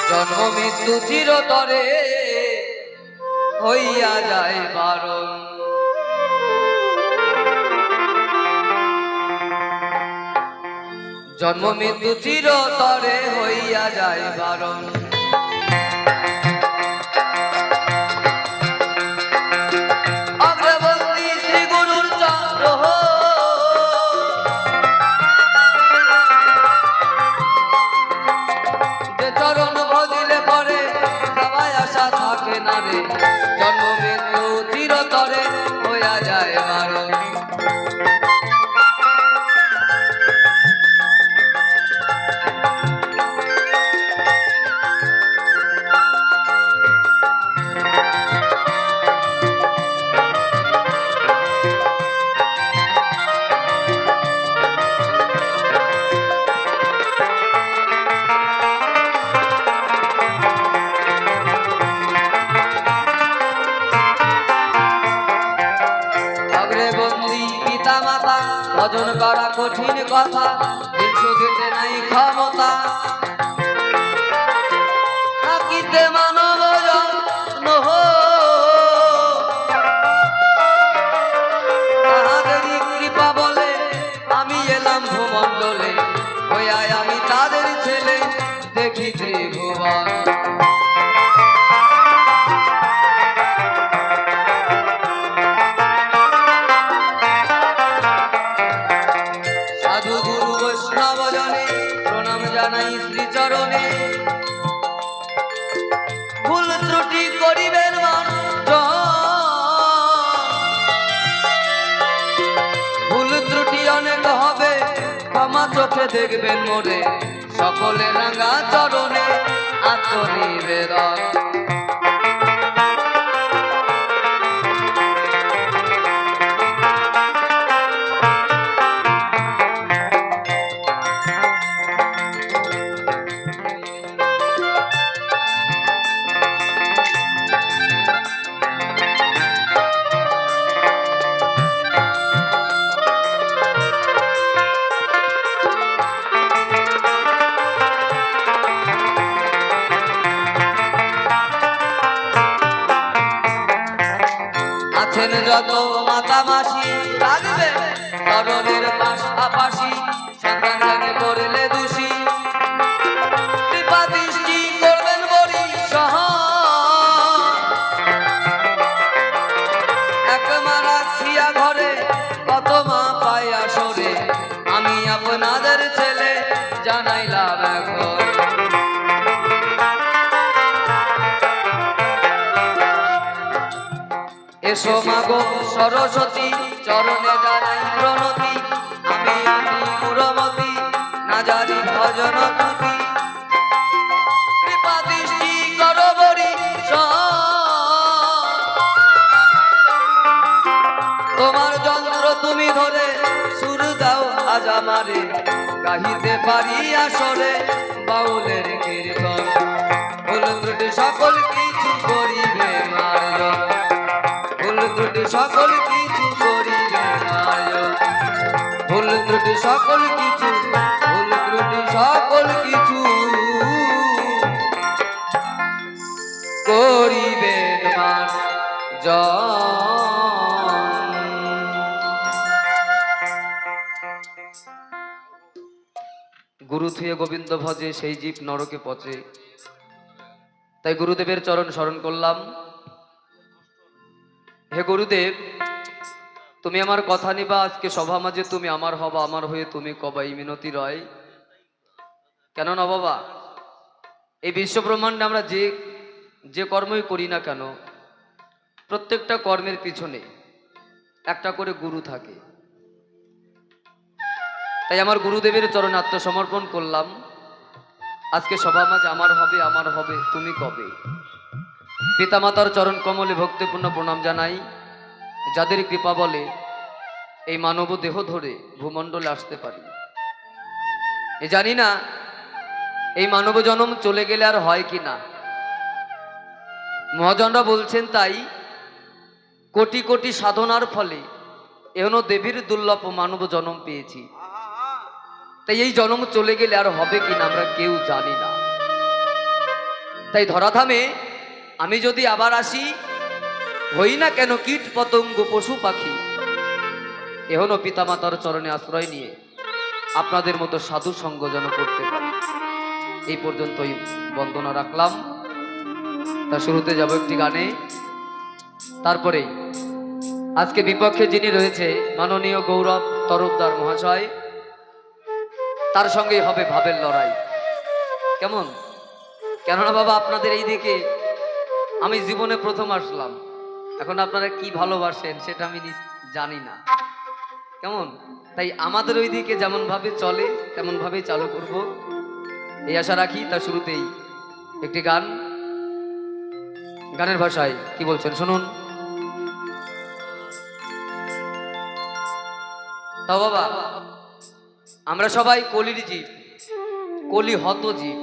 জন্ম মৃত্যু চিরতরে হইয়া যায় বারণ। জন্ম মৃত্যু চিরতরে হইয়া যায় বারণ। অগ্রবর্তী শ্রী গুরুর চন্দ্র যে চরণ ভজিলে পরে সবাই আশা থাকে না রে। জন্ম মৃত্যু চিরতরে হইয়া যায় বারণ। ভজন করা কঠিন কথা, কিছু দিতে নাই ক্ষমতা। থাকিতে মানব জন্ম তাহাদেরই কৃপা বলে আমি এলাম ভূমণ্ডলে। হইয়া আমি তাদের ছেলে দেখি ত্রিভুবন। সাধু গুরু বৈষ্ণব জনে প্রণাম জানাই শ্রীচরণে। ভুল ত্রুটি করিবেন ভুল ত্রুটি অনেক হবে, ক্ষমা চোখে দেখবেন মোরে। সকলে রাঙা চরণে আত্মনিবেদন। আছেন যত মাতা মাসি রাখবে চরণের পাশাপাশি। সন্তান জানে করলে দোষী কৃপা দৃষ্টি করবেন বলি সহায়। এক মা রাখিয়া ঘরে কত মা পাইয়া সরে। আমি আপনাদের ছেলে জানাইলাম এখন। এসো মাগো সরস্বতী চরণে জানাই প্রণতি। আমি পুরমতি না জানি ভজন তুতি। কৃপা দৃষ্টি করো বরি তোমার যন্ত্র তুমি ধরে সুর দাও আজ আমারে। গাহিতে পারি আসরে বাউলের কীর্তন। ভুল ত্রুটি সকল কিছু করিবে মার্জন। ভুল ত্রুটি সকল কিছু করিবে মার্জন। ভুল ত্রুটি সকল কিছু ভুল ত্রুটি সকল কিছু করিবে মার্জন। গুরু থুয়ে গোবিন্দ ভজে সেই জীব নরকে পচে। তাই গুরুদেবের চরণ স্মরণ করলাম। হে গুরুদেব, তুমি আমার কথা নিবা। আজকে সভা মাঝে তুমি আমার হবা, আমার হয়ে তুমি কবা, এই মিনতি রয়। কেন না বাবা, এই বিশ্ব ব্রহ্মাণ্ডে আমরা যে কর্মই করি না কেন, প্রত্যেকটা কর্মের পিছনে একটা করে গুরু থাকে। তাই আমার গুরুদেবের চরণে আত্মসমর্পণ করলাম। আজকে সভা মাঝে আমার হবে তুমি কবে। পিতামাতার চরণ কমলে ভক্তিপূর্ণ প্রণাম জানাই, যাদের কৃপা বলে এই মানব দেহ ধরে ভূমণ্ডলে আসতে পারি। জানি না এই মানব জন্ম চলে গেলে আর হয় কি না। মহাজনরা বলছেন তাই কোটি কোটি সাধনার ফলে এখনো দেবীর দুর্লভ মানব জন্ম পেয়েছি। তাই এই জন্ম চলে গেলে আর হবে কিনা আমরা কেউ জানি না। তাই ধরাধামে আমি যদি আবার আসি, হই না কেন কীট পতঙ্গ পশু পাখি, এখনো পিতামাতার চরণে আশ্রয় নিয়ে আপনাদের মতো সাধু সঙ্গ যেন করতে পারি। এই পর্যন্তই বন্দনা রাখলাম। তা শুরুতে যাব একটি গানে, তারপরেই আজকে বিপক্ষে যিনি রয়েছে মাননীয় গৌরব তরফদার মহাশয়, তার সঙ্গেই হবে ভাবের লড়াই। কেমন? কেননা বাবা আপনাদের এই দিকে আমি জীবনে প্রথম আসলাম, এখন আপনারা কি ভালোবাসেন সেটা আমি জানি না। কেমন? তাই আমাদের ওই দিকে যেমন ভাবে চলে তেমন ভাবেই চালু করব, এই আশা রাখি। তার শুরুতেই একটি গান, গানের ভাষায় কি বলছেন শুনুন। তাও বাবা আমরা সবাই কলির জীব, কলি হত জীব।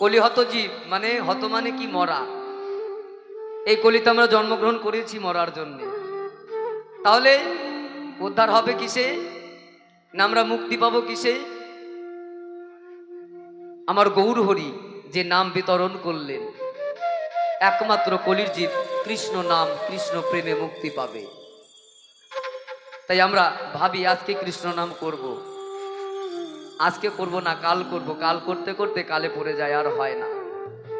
কলি হত জীব মানে হত মানে কি? মরা। এই কলিতে আমরা জন্মগ্রহণ করেছি মরার জন্য। তাহলে উদ্ধার হবে কিসে? না আমরা মুক্তি পাবো কিসে? আমার গৌর হরি যে নাম বিতরণ করলেন, একমাত্র কলির জীব কৃষ্ণ নাম কৃষ্ণ প্রেমে মুক্তি পাবে। তাই আমরা ভাবি আজকে কৃষ্ণ নাম করব, আজকে করব না কাল করব, কাল করতে করতে কালে পড়ে যায় আর হয় না।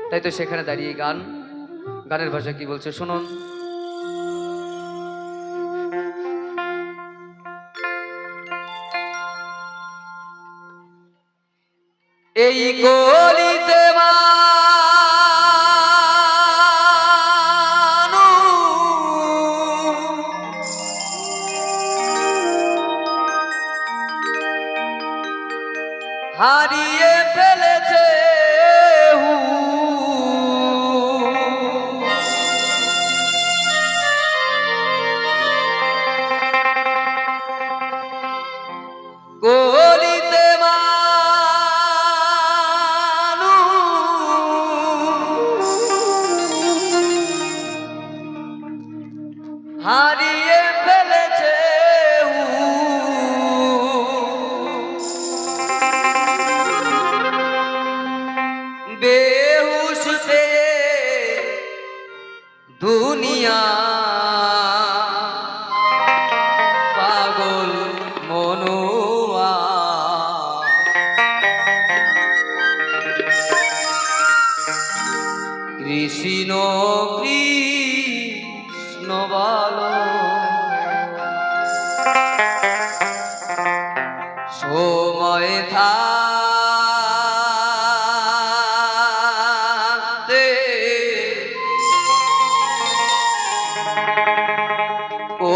তাই তো সেখানে দাঁড়িয়ে গান, গানের ভাষা কি বলছে শুনুন। এই কলিতে হারিয়ে ফেলেছে কলিতে হারিয়ে ফেলেছে বেহুশ সে দুনিয়া পাগল মনোয়া। কৃষ্ণ কৃষ্ণ বলো সময় থাকতে ও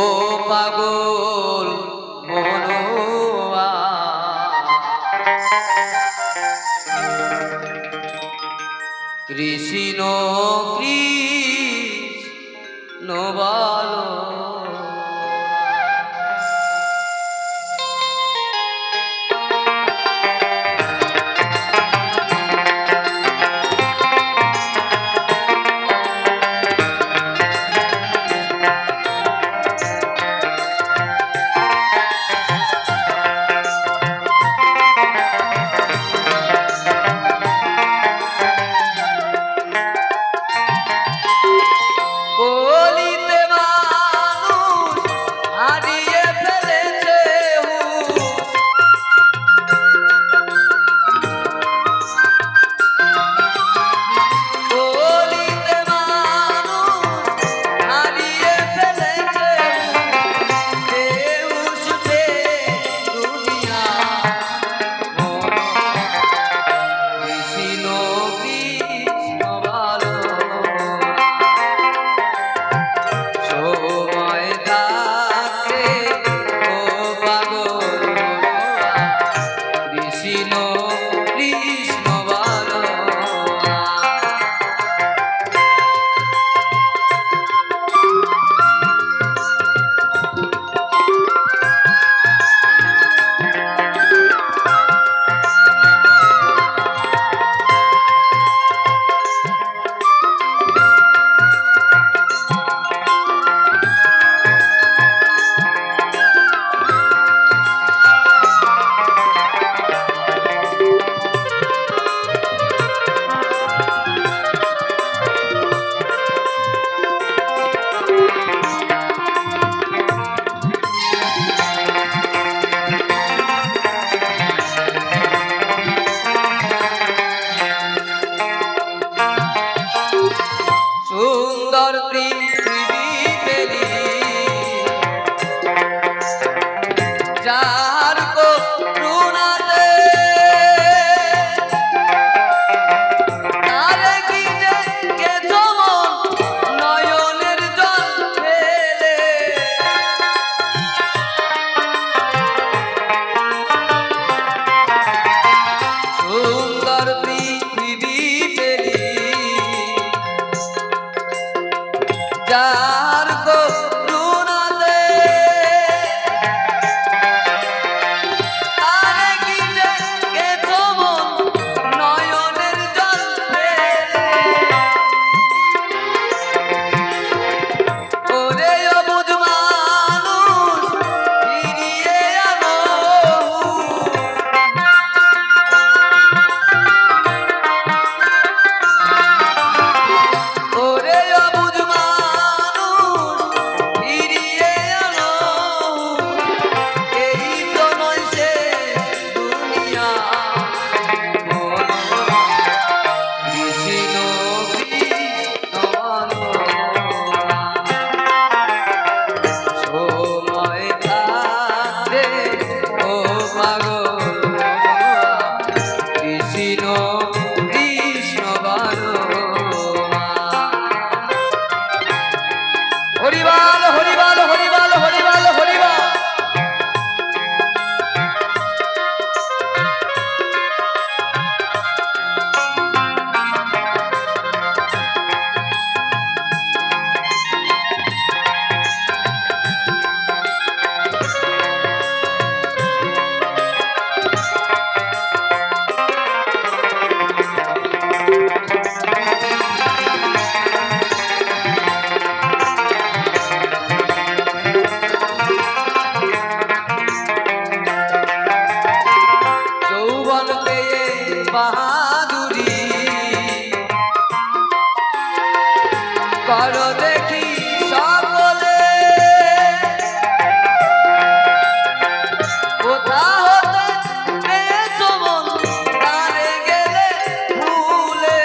পাগল মনোয়া। কৃষ্ণ কৃষ্ণ বলো। বাহাদুরি করো দেখি সকলে কোথা হতে পেয়েছো মন তারে গেলে ভুলে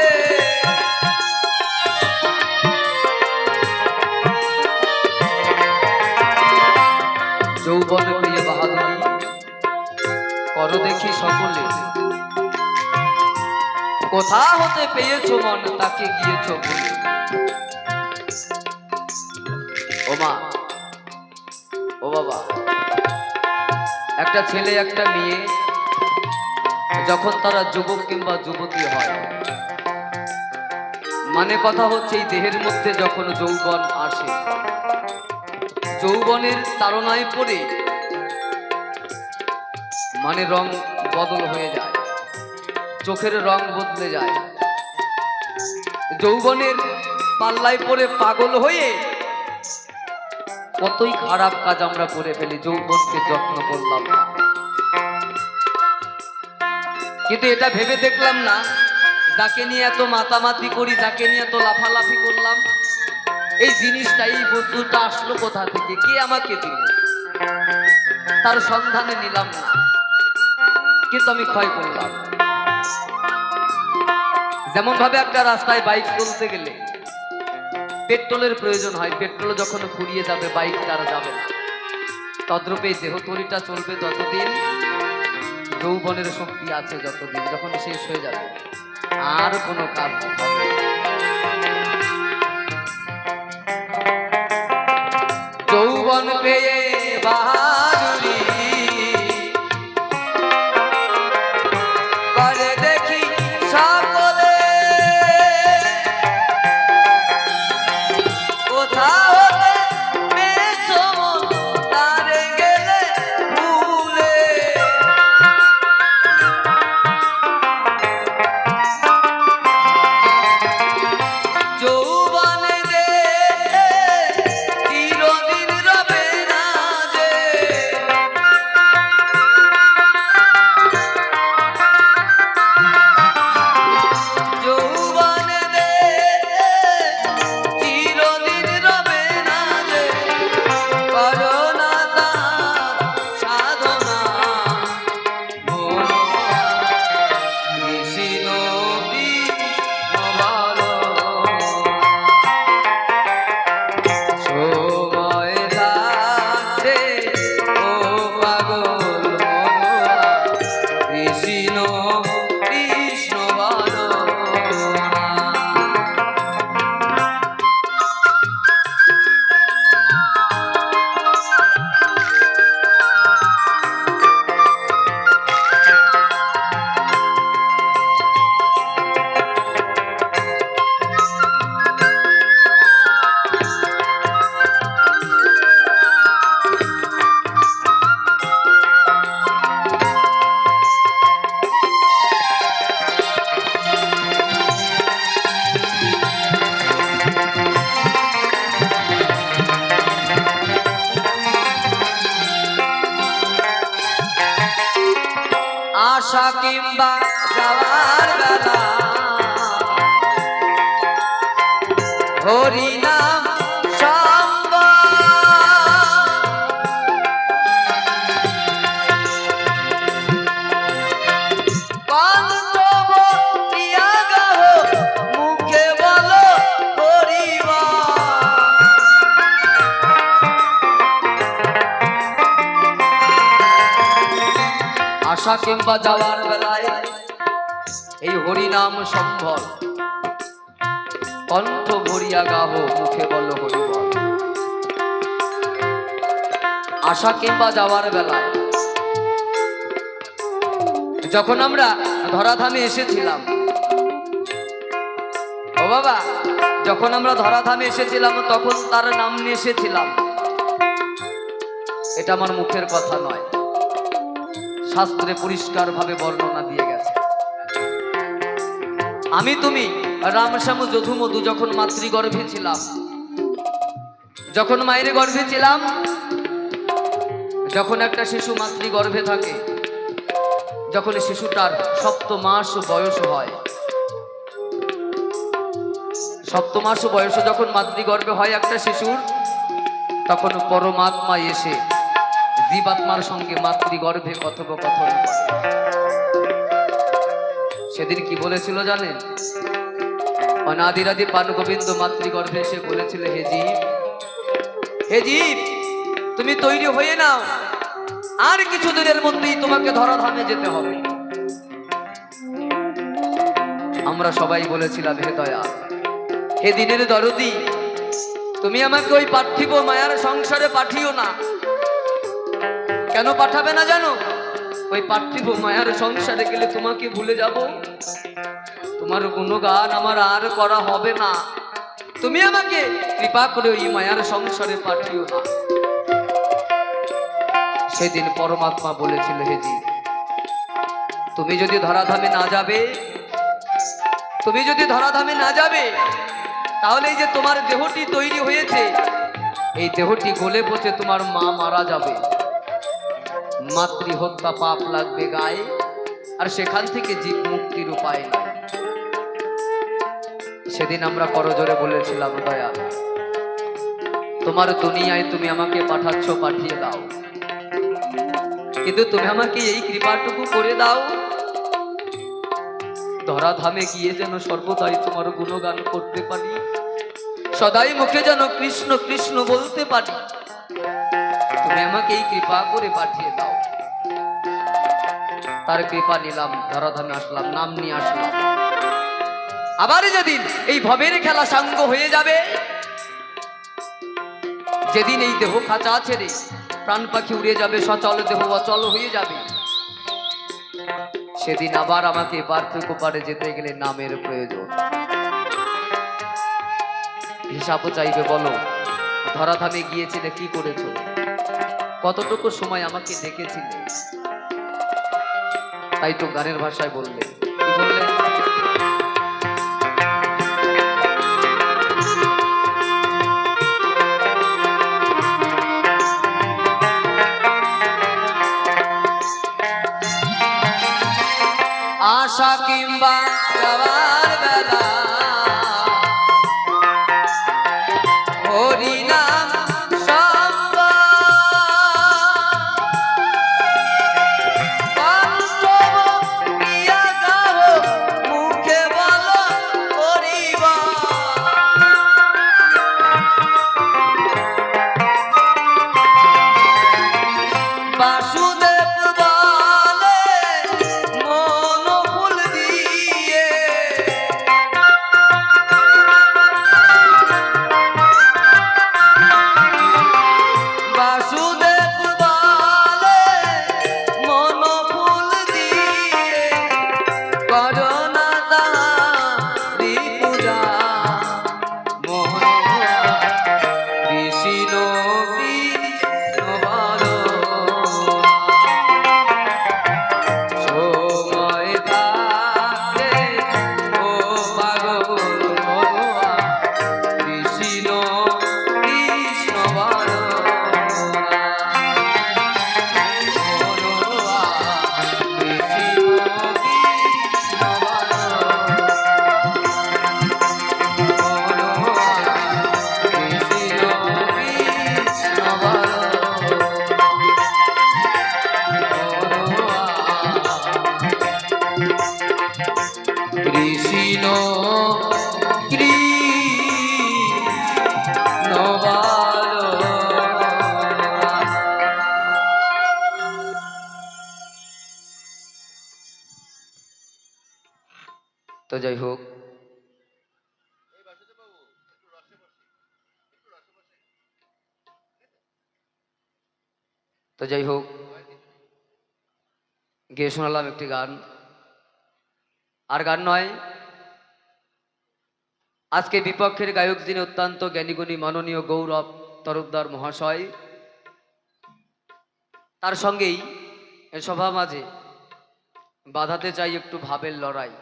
যৌবন পেয়ে বাহাদুরি করো দেখি সকলে কোথা হতে পেয়েছো মন তাকে গিয়েছো ভুলে ও মা ও বাবা একটা ছেলে একটা মেয়ে যখন তারা যুবক কিংবা যুবতী হয় মানে কথা হচ্ছে এই দেহের মধ্যে যখন যৌবন আসে যৌবনের তাড়নায় পড়ে মানে রং বদল হয়ে যায় চোখের রং বদলে যায় যৌবনের পাল্লায় পড়ে পাগল হয়ে কতই খারাপ কাজ আমরা করে ফেলি যৌবনকে যত্ন করলাম না কিন্তু এটা ভেবে দেখলাম না যাকে নিয়ে এত মাতামাতি করি যাকে নিয়ে এত লাফালাফি করলাম এই জিনিসটা এই বস্তুটা আসলো কোথা থেকে কে আমাকে দিল তার সন্ধানে নিলাম না কিন্তু আমি ক্ষয় করলাম যেমন ভাবে একটা রাস্তায় বাইক চলতে গেলে পেট্রোলের প্রয়োজন হয় পেট্রোল যখন ফুরিয়ে যাবে বাইকটা আর যাবে না তদ্রূপে দেহতরিটা চলবে যতদিন যৌবনের শক্তি আছে যতদিন যখন শেষ হয়ে যাবে আর কোনো কাজ হবে যৌবন পেয়ে বাহাদুরি করে দেখি সকলে কোথা হতে পেয়েছো মন তারে গেলে ভুলে যৌবনে রে চিরদিন রবে না যে যৌবনে রে চিরদিন রবে না যে করো না তার সাধনা কৃষ্ণ সময় থাকতে ও পাগল কৃষ্ণ কৃষ্ণ বলো না আশা কিংবা যাওয়ার বেলা হরি নাম মুখে বলো হরিবা আশা কিংবা যাওয়ার বেলায় এই হরিনাম সম্ভব কণ্ঠ ভরিয়া গাহ মুখে বল হরিবল আশা কিংবা যাওয়ার বেলায় যখন আমরা ধরাধামে এসেছিলাম ও বাবা যখন আমরা ধরাধামে এসেছিলাম তখন তার নাম নিয়ে এসেছিলাম এটা আমার মুখের কথা নয় শাস্ত্রে পরিষ্কার ভাবে বর্ণনা দিয়ে গেছে আমি তুমি রামশ্যাম যদু মধু যখন মাতৃগর্ভে ছিলাম যখন মায়ের গর্ভে ছিলাম যখন একটা শিশু মাতৃগর্ভে থাকে যখন শিশুটার 7 মাস বয়স হয়, 7 মাস বয়স যখন মাতৃগর্ভে হয় একটা শিশুর, তখন পরমাত্মা এসে জীবাত্মার সঙ্গে মাতৃগর্ভে কথোপকথন করে। সেদিন কি বলেছিল জানেন? অনাদিরাদি পান গোবিন্দ মাতৃগর্ভে এসে বলেছিল, হে জীব, হে জীব, তুমি তৈরি হয়ে নাও, আর কিছু দিনের মধ্যেই তোমাকে ধরাধামে যেতে হবে। আমরা সবাই বলেছিলাম, হে দয়া, হে দিনের দরদি, তুমি আমাকে ওই পার্থিব মায়ার সংসারে পাঠিও না। কেন পাঠাবে না জানো? ওই পার্থিব মায়ার সংসারে গেলে তোমাকে ভুলে যাব, তোমার গুণগান আমার আর করা হবে না। তুমি আমাকে কৃপা করে ওই মায়ার সংসারে পাঠিও না। সেদিন পরমাত্মা বলেছিল, হে জি, তুমি যদি ধরাধামে না যাবে, তুমি যদি ধরাধামে না যাবে, তাহলে এই যে তোমার দেহটি তৈরি হয়েছে, এই দেহটি গলে পচে তোমার মা মারা যাবে, মাতৃহত্যা পাপ লাগবে গায়ে, আর সেখান থেকে জীব মুক্তির উপায় নাই। সেদিন আমরা করজোরে বলেছিলাম, দয়া, তোমার দুনিয়ায় তুমি আমাকে পাঠাচ্ছ, পাঠিয়ে দাও, কিন্তু তুমি আমাকে এই কৃপাটুকু করে দাও, ধরাধামে গিয়ে যেন সর্বদাই তোমার গুণগান করতে পারি, সদাই মুখে যেন কৃষ্ণ কৃষ্ণ বলতে পারি। তুমি আমাকে এই কৃপা করে পাঠিয়ে দাও। তার কৃপা নিলাম, ধরাধামে আসলাম, নাম নিয়ে আসলাম। আবার যেদিন এই ভবের খেলা সাঙ্গ হয়ে যাবে, যেদিন এই দেহ খাঁচা ছেড়ে প্রাণ পাখি উড়ে যাবে, সচল দেহ অচল হয়ে যাবে, সেদিন আবার আমাকে পার্থক্য পারে যেতে গেলে নামের প্রয়োজন। হিসাবও চাইবে, বলো ধরাধামে গিয়েছিলে, কি করেছো, কতটুকু সময় আমাকে ডেকেছিলে। তাই তো গানের ভাষায় বললে, কি বললে? আশা কিংবা যাওয়ার বেলা হরিনাম সঙ্গ, পঞ্চম প্রিয়া গাহ মুখে বলো হরিব। বাসুদেব বলে মন ফুল দিয়ে, বাসুদেব বলে মন ফুল দিয়ে, করোনা তারি পূজা মোহন বিষ্ণু কৃষ্ণ বলো। সময় থাকতে ও পাগল মনোয়া, কৃষ্ণ কৃষ্ণ বলো মনোয়া, কৃষ্ণ কৃষ্ণ বলো মনোয়া, কৃষ্ণ কৃষ্ণ বলো কৃষ্ণ কৃষ্ণ বলো। তো যাই হোক, গিয়ে শোনালাম একটি গান, আর গান নয়, আজকে বিপক্ষের গায়ক যিনি অত্যন্ত জ্ঞানীগুণী মাননীয় গৌরব তরফদার মহাশয়, তার সঙ্গেই এ সভা মাঝে বাঁধাতে চাই একটু ভাবের লড়াই।